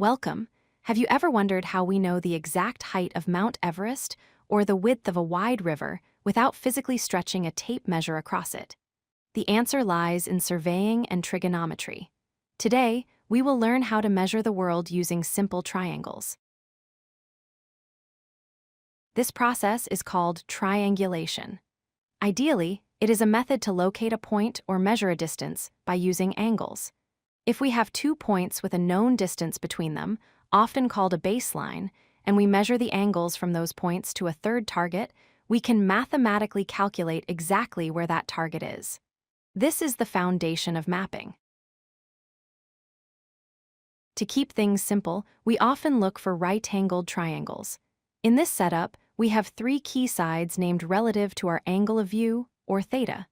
Welcome. Have you ever wondered how we know the exact height of Mount Everest or the width of a wide river without physically stretching a tape measure across it? The answer lies in surveying and trigonometry. Today, we will learn how to measure the world using simple triangles. This process is called triangulation. Ideally, it is a method to locate a point or measure a distance by using angles. If we have 2 points with a known distance between them, often called a baseline, and we measure the angles from those points to a third target, we can mathematically calculate exactly where that target is. This is the foundation of mapping. To keep things simple, we often look for right-angled triangles. In this setup, we have 3 key sides named relative to our angle of view, or theta.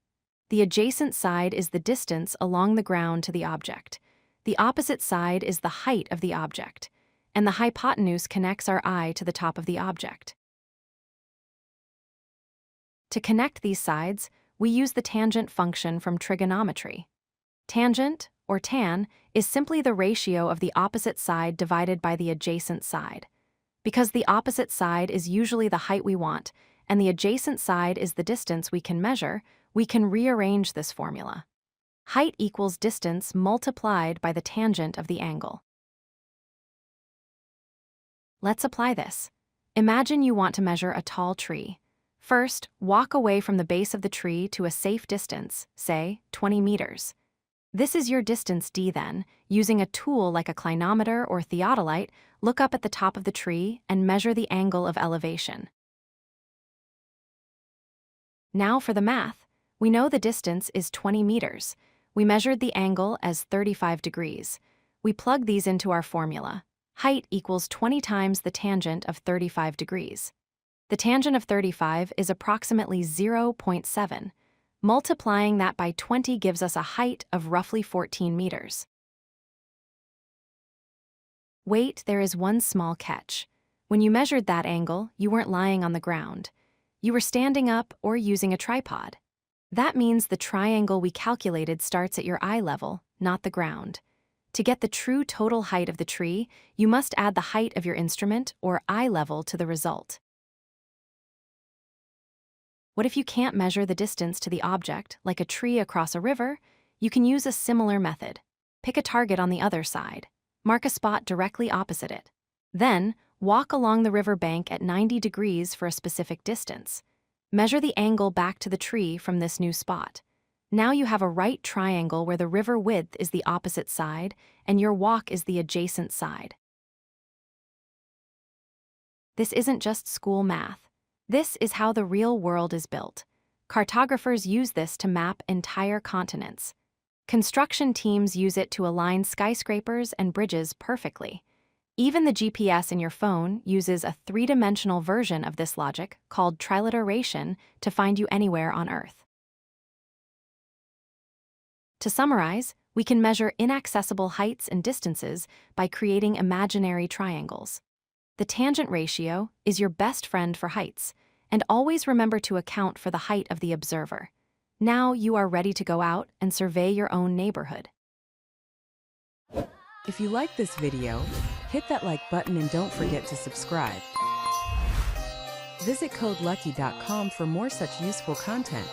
The adjacent side is the distance along the ground to the object. The opposite side is the height of the object, and the hypotenuse connects our eye to the top of the object. To connect these sides, we use the tangent function from trigonometry. Tangent, or tan, is simply the ratio of the opposite side divided by the adjacent side. Because the opposite side is usually the height we want, and the adjacent side is the distance we can measure, we can rearrange this formula. Height equals distance multiplied by the tangent of the angle. Let's apply this. Imagine you want to measure a tall tree. First, walk away from the base of the tree to a safe distance, say 20 meters. This is your distance d then. Using a tool like a clinometer or theodolite, look up at the top of the tree and measure the angle of elevation. Now for the math. We know the distance is 20 meters. We measured the angle as 35 degrees. We plug these into our formula. Height equals 20 times the tangent of 35 degrees. The tangent of 35 is approximately 0.7. Multiplying that by 20 gives us a height of roughly 14 meters. Wait, there is one small catch. When you measured that angle, you weren't lying on the ground. You were standing up or using a tripod. That means the triangle we calculated starts at your eye level, not the ground. To get the true total height of the tree, you must add the height of your instrument or eye level to the result. What if you can't measure the distance to the object, like a tree across a river? You can use a similar method. Pick a target on the other side. Mark a spot directly opposite it. Then, walk along the river bank at 90 degrees for a specific distance. Measure the angle back to the tree from this new spot. Now you have a right triangle where the river width is the opposite side and your walk is the adjacent side. This isn't just school math. This is how the real world is built. Cartographers use this to map entire continents. Construction teams use it to align skyscrapers and bridges perfectly. Even the GPS in your phone uses a 3-dimensional version of this logic called Triangulation to find you anywhere on Earth. To summarize, we can measure inaccessible heights and distances by creating imaginary triangles. The tangent ratio is your best friend for heights, and always remember to account for the height of the observer. Now you are ready to go out and survey your own neighborhood. If you like this video, hit that like button and don't forget to subscribe. Visit codelucky.com for more such useful content.